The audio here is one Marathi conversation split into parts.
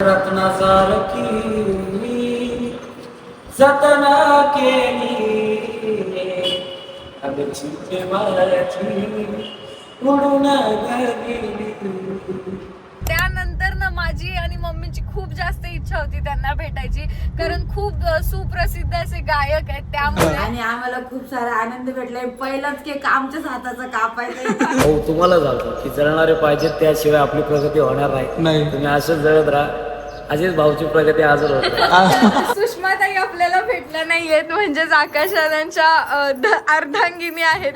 रत्नासारखी जतना केली अगची प्रेमाची उडून गेली. त्यानंतर ना माझी आणि मम्मीची खूप जास्त इच्छा होती त्यांना भेटायची, कारण खूप सुप्रसिद्ध असे गायक आहेत त्यामुळे. आणि आम्हाला खूप सारा आनंद भेटलाय. पहिलाच केक आमच्याच हाताचा कापायचा. हो तुम्हाला सांगतो की जळणारे पाहिजेत, त्याशिवाय आपली प्रगती होणार नाही. तुम्ही असंच जळत राहा, अशीच भाऊची प्रगती हजर होत. सुषमाताई आपल्याला भेटल्या नाहीयेत, म्हणजेच आकाशदादांच्या अर्धांगिनी आहेत.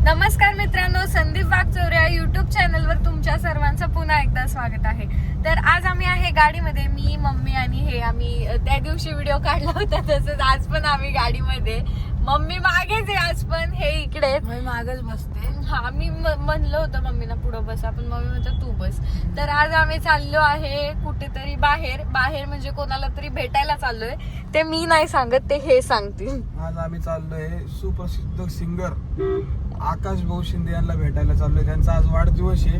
नमस्कार मित्रांनो, संदीप वागचौरे या युट्यूब चॅनलवर तुमच्या सर्वांचं पुन्हा एकदा स्वागत आहे. तर आज आम्ही आहे गाडीमध्ये, मी मम्मी आणि हे. आम्ही त्या दिवशी व्हिडिओ काढला होता, तसंच आज पण आम्ही गाडीमध्ये. मम्मी मागेच आहे आज पण, हे इकडे मागच बसते. हा, मी म्हणलं होतं मम्मीला पुढं बस, आपण मम्मी म्हणतो तू बस. तर आज आम्ही चाललो आहे कुठेतरी बाहेर म्हणजे कोणाला तरी भेटायला चाललोय. ते मी नाही सांगत, ते हे सांगतील. आज आम्ही चाललोय सुप्रसिद्ध सिंगर आकाश भाऊ शिंदे यांना भेटायला चाललोय. त्यांचा आज वाढदिवस आहे.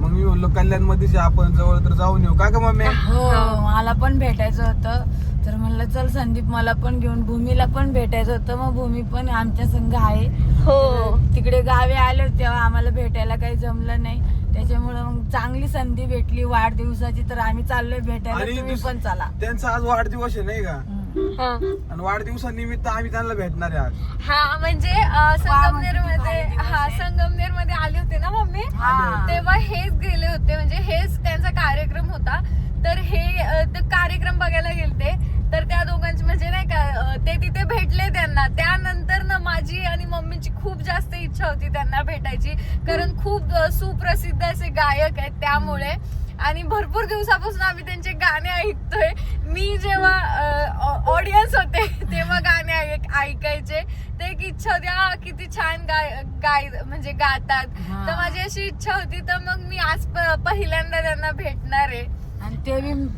मग मी म्हणलो कल्याण मध्ये आपण जवळ तर जाऊन येऊ का मम्मी? हो, मला पण भेटायचं होतं, तर म्हणलं चल संदीप मला पण घेऊन. भूमीला पण भेटायचं होतं, मग भूमी पण आमच्या संग आहे. हो, तिकडे गावी आलो तेव्हा आम्हाला भेटायला काही जमलं नाही, त्याच्यामुळे मग चांगली संधी भेटली वाढदिवसाची, तर आम्ही चाललोय भेटायला. तुम्ही पण चला. त्यांचा आज वाढदिवस आहे नाही का? आणि वाढदिवसानिमित्त आम्ही त्यांना भेटणार आहे आज. हा, म्हणजे संगमनेर मध्ये आले होते ना मम्मी, तेव्हा हेच गेले होते, म्हणजे हेच त्यांचा कार्यक्रम होता. तर हे कार्यक्रम बघायला गेलते, तर त्या दोघांची म्हणजे नाही का ते तिथे भेटले त्यांना. त्यानंतर ना माझी आणि मम्मीची खूप जास्त इच्छा होती त्यांना भेटायची, कारण खूप सुप्रसिद्ध असे गायक आहेत त्यामुळे. आणि भरपूर दिवसापासून आम्ही त्यांचे गाणे ऐकतोय. मी जेव्हा ऑडियन्स होते तेव्हा गाणे ऐकायचे. ते एक इच्छा होती, किती छान म्हणजे गातात. तर माझी अशी इच्छा होती, तर मग मी आज पहिल्यांदा त्यांना भेटणार आहे. आणि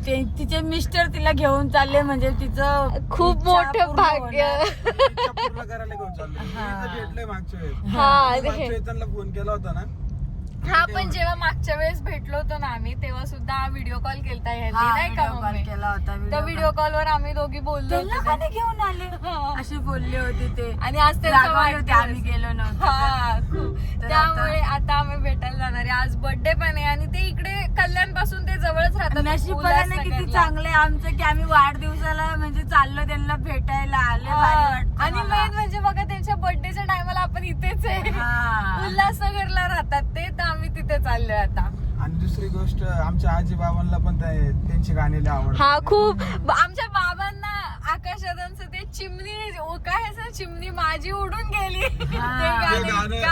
ते तिचे मिस्टर तिला घेऊन चालले, म्हणजे तिचं खूप मोठं भाग्य. पूर्ण करायला घेऊन चाललोय. भेटलोय मागच्या वेळेस त्यांना फोन केला होता ना. हा, पण जेव्हा मागच्या वेळेस भेटलो होतो ना आम्ही, तेव्हा सुद्धा व्हिडिओ कॉल केलता नाही का मम्मी? केला होता. त्या व्हिडिओ कॉल वर आम्ही दोघी बोललो होतो, घेऊन आले असे बोलले होते ते. आणि आज त्यांचं आम्ही गेलो नव्हतो. त्यामुळे आता आम्ही भेटायला जाणार आहे. आज बर्थडे पण आहे आणि ते इकडे कल्याण पासून ते जवळच राहतात. नशिबाने किती चांगले आमचं की आम्ही वाढदिवसाला म्हणजे चाललो त्यांना भेटायला आले. आणि मेन म्हणजे बघा, त्यांच्या बर्थडेच्या टायमाला आपण इथेच आहे, उल्हासनगरला राहतात ते, तर आम्ही तिथे चाललोय आता. आणि दुसरी गोष्ट, आमच्या आजी बाबांना पण त्यांची गाणी लय आवडतात. हा, खूप. आमच्या बाबांना आकाशदादांचं ते चिमणी, काय असं चिमणी माझी उडून गेली, ते गाणं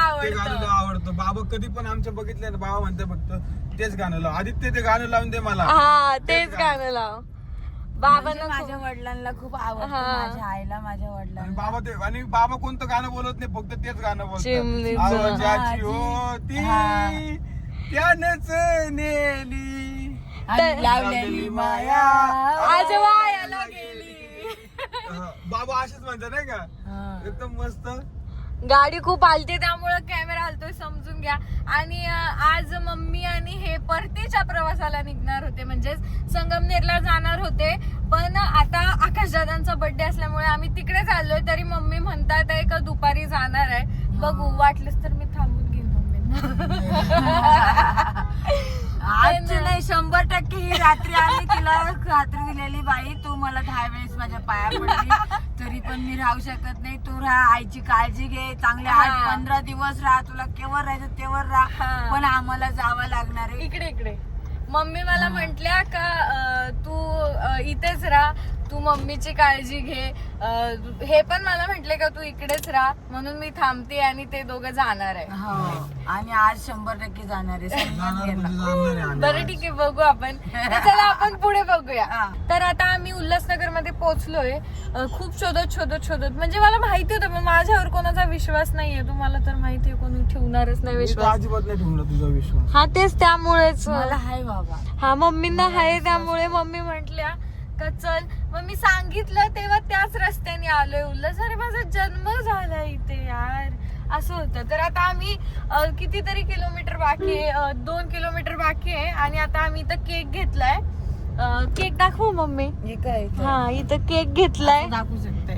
आवडतं. बाबा कधी पण आमच्या बघितले ना, बाबा म्हणते फक्त तेच गाणं लाव, आदित्य ते गाणं लावून दे मला. हा, तेच गाणं लाव. बाबांना, माझ्या वडिलांना खूप आवडतं, माझ्या आईला, माझ्या वडिलांना. आणि बाबा कोणतं गाणं बोलत नाही, फक्त तेच गाणं बोलतात. चिमणीचं. होती त्यानंच नेली लावलेली माया आज वायाला गेली. बाबा असेच म्हणतात नाही का? एकदम मस्त. गाडी खूप आलते त्यामुळे कॅमेरा आलतोय, समजून घ्या. आणि आज मम्मी आणि हे परतीच्या प्रवासाला निघणार होते, म्हणजेच संगमनेरला जाणार होते. पण आता आकाशदादांचा बर्थडे असल्यामुळे आम्ही तिकडे चाललोय. तरी मम्मी म्हणतात आहे का दुपारी जाणार आहे. बघू, वाटलंच तर मी थांबून घेईन मम्मींना. आज नाही, 100% ही रात्री आली. तिला रात्री दिलेली, बाई तू मला 10 वेळेस माझ्या पाया पडली, तरी पण मी राहू शकत नाही. तू राहा, आईची काळजी घे, चांगले 8-15 दिवस राहा, तुला केव्हा राहायचं तेव्हा राहा, पण आम्हाला जावं लागणार आहे. इकडे मम्मी मला म्हंटल्या का तू इथेच राहा, तू मम्मीची काळजी घे. हे पण मला म्हटले का तू इकडेच राहा, म्हणून मी थांबते आणि ते दोघं जाणार आहे. आणि आज 100% जाणार आहे. बरं, ठीक आहे, बघू आपण. चला आपण पुढे बघूया. तर आता आम्ही उल्हासनगर मध्ये पोहोचलोय. खूप शोधत म्हणजे मला माहिती होतं, पण माझ्यावर कोणाचा विश्वास नाहीये. तुम्हाला तर माहितीये, कोणी ठेवणारच नाही विश्वास. अजिबात नाही ठेवला तुझा विश्वास. हा, तेच, त्यामुळेच मला हाय बाबा. हा, मम्मींना आहे, त्यामुळे मम्मी म्हटल्या का चल. मग मी सांगितलं तेव्हा त्याच रस्त्याने आलोय उल्हास. अरे माझा जन्म झाला इथे यार, असं होतं. तर आता आम्ही कितीतरी किलोमीटर बाकी आहे, 2 किलोमीटर बाकी आहे आणि आता आम्ही इथं केक घेतलाय. केक दाखवू मम्मी? हे काय हा, इथं केक घेतलाय. दाखवू शकते.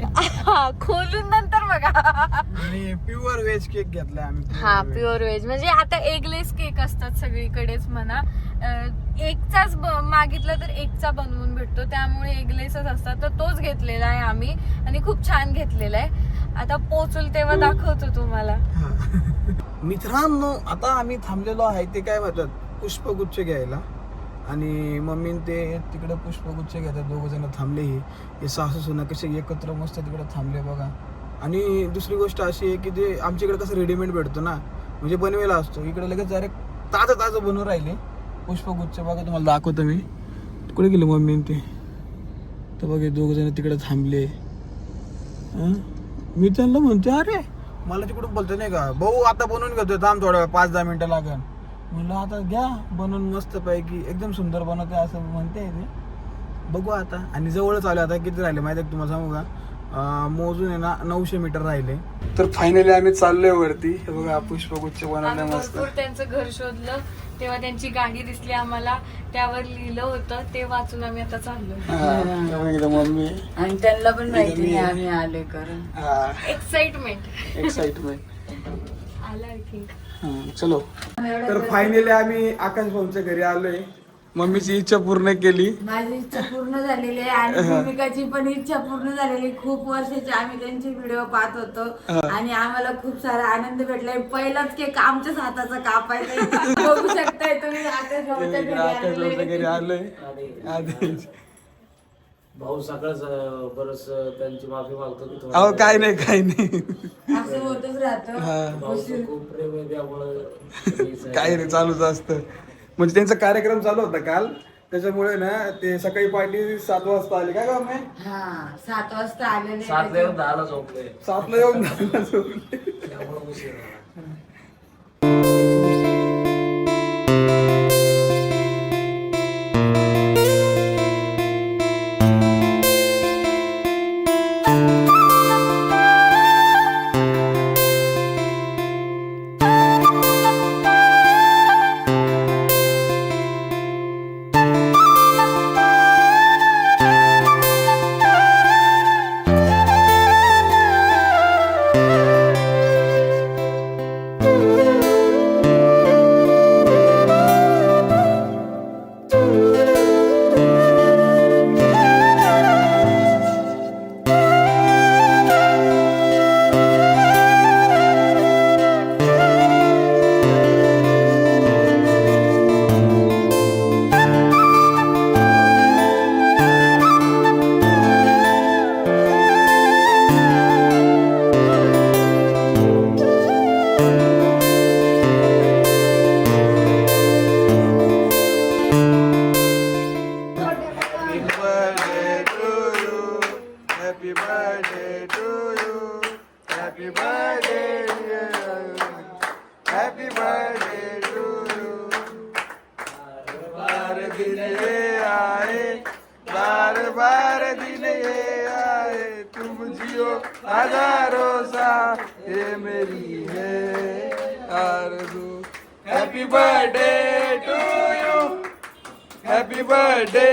हा, खोलून नंतर बघा. आणि प्युअर व्हेज केक घेतलाय आम्ही. हा, प्युअर व्हेज म्हणजे आता एगलेस केक असतात सगळीकडेच म्हणा. एकचाच मागितला तर एकचा बनवून भेटतो, त्यामुळे एगलेसच असतात. तर तोच घेतलेला आहे आम्ही आणि खूप छान घेतलेला आहे. आता पोचल तेव्हा दाखवतो तुम्हाला. मित्रांनो, आता आम्ही थांबलेलो आहे ते काय म्हणतात पुष्पगुच्छ घ्यायला. आणि मम्मी ते तिकडे पुष्पगुच्छ घेतात, दोघ जण थांबले. हे सासू सुना कसे एकत्र मस्त तिकडे थांबले बघा. आणि दुसरी गोष्ट अशी आहे की ते आमच्याकडे कसं रेडीमेड भेटतो ना, म्हणजे बनवेला असतो. इकडे लगेच डायरेक्ट ताजं बनवून राहिले पुष्पगुच्छ. बघा तुम्हाला दाखवतो मी. कुठे गेलो मम्मी ते, तर बघे दोघ जण तिकडे थांबले. मी त्यांना म्हणते अरे मला तिकडून बोलतो नाही का, भाऊ आता बनवून घेतो, थांब थोडा 5-10 मिनिटं लागेल. म्हणलं आता घ्या बनवून मस्त पैकी, एकदम सुंदर बनवते असं म्हणते ते. बघू आता. आणि जवळच आले आता. किती राहिले माहिती आहे तुम्हाला सांगू का, मोजून आहे ना 900 मीटर राहिले. तर फायनली आम्ही चाललोय वरती. हे बघा पुष्पगुच्छ बनवले मस्त. भरपूर त्यांचं घर शोधलं तेव्हा त्यांची गाडी दिसली आम्हाला, त्यावर लिहिलं होतं ते वाचून आम्ही आता चाललो. मम्मी आणि त्यांना पण माहिती नाही आम्ही आले कारण. एक्साइटमेंट आला की. चलो. तर फायनली आम्ही आकाश भाऊंच्या घरी आलोय. मम्मीची इच्छा पूर्ण केली. माझी इच्छा पूर्ण झालेली आहे आणि भूमिकाची पण इच्छा पूर्ण झालेली. खूप वर्षाची आम्ही त्यांचे व्हिडिओ पाहत होतो आणि आम्हाला खूप सारा आनंद भेटलाय. पहिलाच केक आमच्याच हाताचा कापायचा. बघू शकताय तुम्ही आकाश भाऊच्या घरी आलोय. भाऊ सकाळच बरंच त्यांची माफी मागतो की अहो काय नाही असं होतच राहतं. भाऊचं खूप प्रेम आहे त्यामुळे काही नाही, चालूच असतं. म्हणजे त्यांचा कार्यक्रम चालू होता काल, त्याच्यामुळे ना ते सकाळी पार्टी 7 वाजता आली. काय काम आहे? हा 7 वाजता आलेले. 7 ला येऊन 10 ला झोपले. 7 ला येऊन 10 ला झोपले. त्यामुळे उशीर झाला. हजारों सा ये मेरी है आरज़ू. Happy birthday to you, happy birthday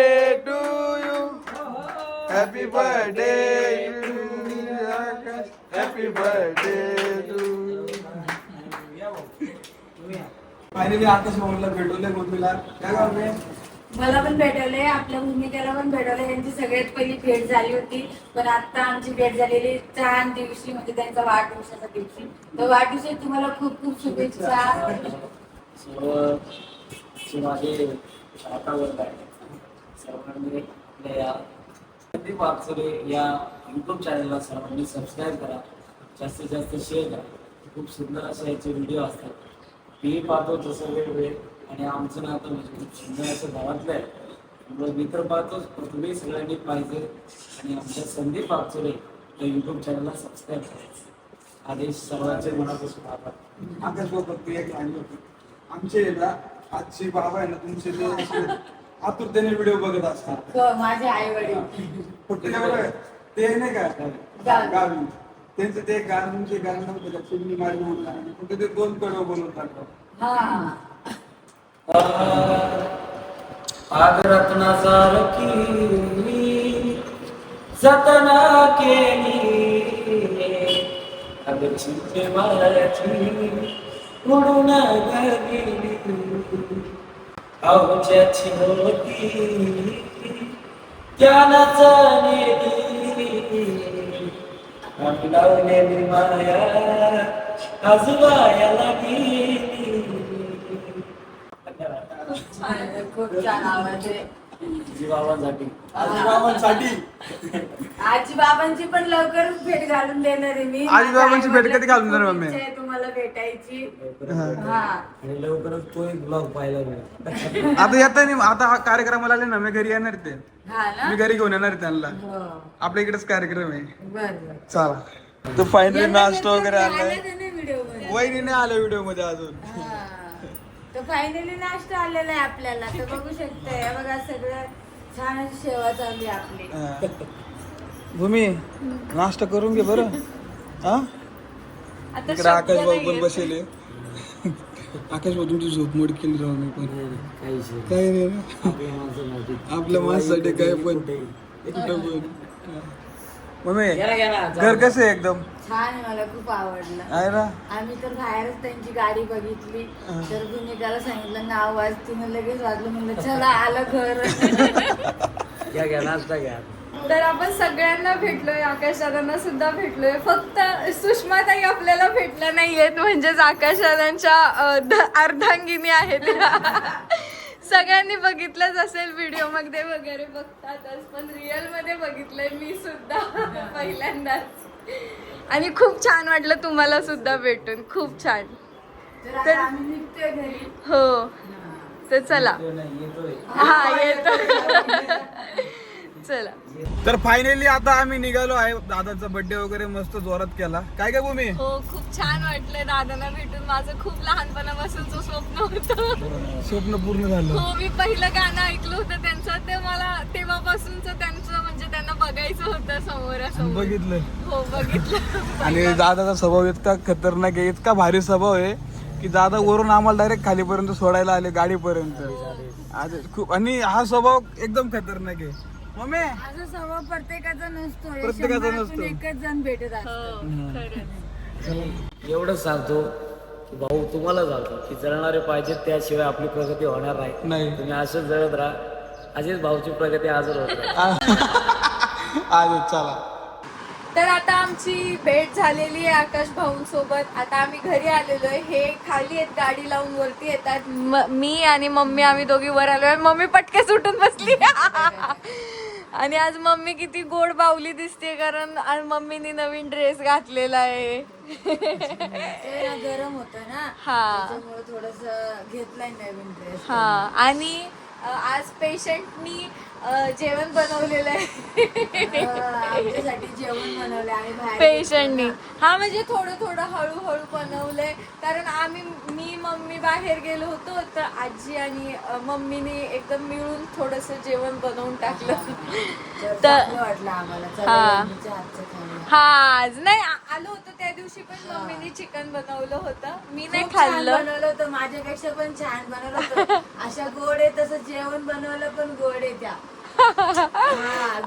to you, happy birthday to Akash, happy birthday to. Finally Akash भाऊला भेटवले मम्मीला. काय काम आहे? मला पण भेटवले, आपल्या भूमिकेला पण भेटवले. यांची सगळ्यात पहिली भेट झाली होती, पण आता आमची भेट झालेली 4 दिवशी, म्हणजे त्यांचा वाढदिवसाच्या दिवशी. तर वाढदिवसात तुम्हाला खूप खूप शुभेच्छा. सर्व माझे वातावरण आहे. सर्वांनी या संदीप वागचोरे या यूट्यूब चॅनलला सर्वांनी सबस्क्राईब करा, जास्तीत जास्त शेअर करा. खूप सुंदर असे याचे व्हिडिओ असतात, मी पाहतो तसं वेगवेगळे. आणि आमचं नातं म्हणजे खूप सुंदर असं गावातलं आहे, त्यामुळे मी तर पाहतोच, पण तुम्ही सगळ्यांनी पाहिजे. आणि आमच्या संदीप वागचोरे या यूट्यूब चॅनलला सबस्क्राईब करायचं. आदेश सर्वांचे मनापासून आभार. आकाश बाबा ते एक आणलं होतं आमचे ना, आजचे बाबा आहे ना तुमचे, ते आतुरतेने व्हिडिओ बघत असतात. माझे आई वडील कुठे ते नाही का गावी. गावी, त्यांचं ते गार्डनचे गार्डन होतं त्या चिमणी मारी म्हणून आणि कुठे ते 2 कडव बनवतात. हा आग रत्नासारखी जतना केली अग चिंते माझी उडून गेली आवच्याची होती ज्ञानाच नेली आम्ही लावलेली माया आजूबायाला गेली. खूप छान आवाज आहे. जीवावांसाठी आजीबाबांसाठी आजी बाबांची पण लवकरच भेट घालून देणार आहे मी. आजीबाबांची भेट कधी घालून देणार मम्मी? इच्छा आहे तुम्हाला भेटायची. हा. आणि लवकरच तो एक ब्लॉग पाहायला मिळेल. आता येता नाही, आता हा कार्यक्रमाला आले ना, मी घरी येणार ते. हा ना. मी घरी घेऊन येणार त्यांना. हो. आपल्या इकडेच कार्यक्रम आहे. बरं चला तर फायनली नाश्ता वगैरे आलाय. व्हिडिओ मध्ये. वहिनी नाही आल्या व्हिडिओ मध्ये अजून. हा. तर फायनली नाश्ता आलेला आहे आपल्याला. तर बघू शकताय हे बघा सगळं छान अशी सेवा चालली आहे आपली. भूमी नाश्ता करून घे बरं. हा आता इकडे आकाश शब्द भाऊ नाहीये. पण बसेले. आकाश भाऊ तुमची झोप मोड केली राहू मी पण काही नाही ना. आपल्या माणसासाठी काय पण कुठं पण. मम्मी घर कसं आहे एकदम? छान आहे, मला खूप आवडलं. आहे ना. आम्ही तर बाहेरच त्यांची गाडी बघितली तर भूमिकाला सांगितलं नाव वाज, तिने लगेच वाजलं. म्हणलं चला आलं घर. घ्या नाश्ता घ्या. तर आपण सगळ्यांना भेटलोय, आकाश दादांना सुद्धा भेटलोय. फक्त सुषमाताई आपल्याला भेटल्या नाहीयेत, म्हणजेच आकाश दादांच्या अर्धांगिनी आहेत. सगळ्यांनी बघितलंच असेल व्हिडिओ मध्ये वगैरे बघतातच, पण रिअल मध्ये बघितलंय मी सुद्धा पहिल्यांदाच. आणि खूप छान वाटलं तुम्हाला सुद्धा भेटून, खूप छान. तर आता आम्ही निघतोय घरी. हो तर चला. हा येतो. चला. तर फायनली आता आम्ही निघालो आहे. दादाचा बर्थडे वगैरे मस्त जोरात केला. काय काय भूमी? हो खूप छान वाटलं दादांना भेटून. माझं खूप लहानपणापासूनचं स्वप्न होतं. स्वप्न पूर्ण झालं. हो मी पहिलं गाणं ऐकलं होतं त्यांचं, ते मला तेव्हापासूनच त्यांचं म्हणजे त्यांना बघायचं होतं समोरासमोर. बघितलं. हो बघितलं. आणि दादाचा स्वभाव इतका खतरनाक आहे, इतका भारी स्वभाव आहे की दादा वरून आम्हाला डायरेक्ट खालीपर्यंत सोडायला आले, गाडीपर्यंत. आज खूप. आणि हा स्वभाव एकदम खतरनाक आहे. मम्मी असा स्वभाव प्रत्येकाचा नसतो. हे प्रत्येकाचा शंभरातून नसतो. एकच जण भेटत हो असतो. खरंच. एवढंच सांगतो की भाऊ तुम्हाला सांगतो की जळणारे पाहिजे, त्याशिवाय आपली प्रगती होणार नाही. तुम्ही असंच जळत राहा, अशीच भाऊची प्रगती आजच होत राहील. आज चला. तर आता आमची भेट झालेली आहे आकाश भाऊंसोबत. आता आम्ही घरी आलेलो आहे. हे खाली आहेत, गाडी लावून वरती येतात. मी आणि मम्मी आम्ही दोघी वर आलोय. मम्मी पटके सुटून बसली. आणि आज मम्मी किती गोड बावली दिसते, कारण आज मम्मीने नवीन ड्रेस घातलेला आहे. ते ना गरम होत ना, हा. त्याच्यामुळे थोडस घेतलाय नवीन ड्रेस. हा. आणि आज पेशंटनी जेवण बनवलेलं आहे. आमच्यासाठी जेवण बनवलं आणि बाहेर पेशंटनी. हा म्हणजे थोडं थोडं हळूहळू बनवलंय, कारण मी मम्मी बाहेर गेलो होतो, तर आजी आणि मम्मीने एकदम मिळून थोडस जेवण बनवून टाकलं. तर चांगलं वाटलं आम्हाला. चला, हा. वहिनीच्या हातचं खाऊया. हा आज नाही आलो होतो त्या दिवशी पण मम्मीने चिकन बनवलं होतं, मी नाही खूप छान खाल्लं. बनवलं होतं, माझ्यापेक्षा पण छान बनवलं होतं. अशा गोड आहे तसं जेवण बनवलं पण गोड आहे त्या.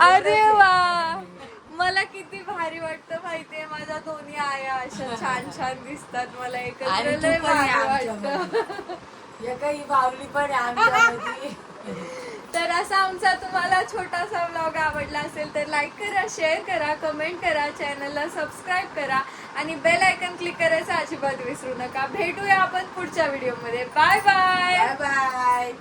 अरे वा, मला किती भारी वाटतं माहितीये. माझ्या दोन्ही आया अशा छान छान दिसतात. मला एकत्र आणि तू लय पण आहे भारी आमच्यामध्ये. वाटतं. या काही बावली पण आहे आमच्यामध्ये. तर असा आमचा तुम्हाला छोटासा व्लॉग आवडला असेल तर लाईक करा, शेअर करा, कमेंट करा, चॅनलला सबस्क्राईब करा आणि बेल आयकन क्लिक करायचं अजिबात विसरू नका. भेटूया आपण पुढच्या व्हिडिओमध्ये. Bye bye. Bye bye.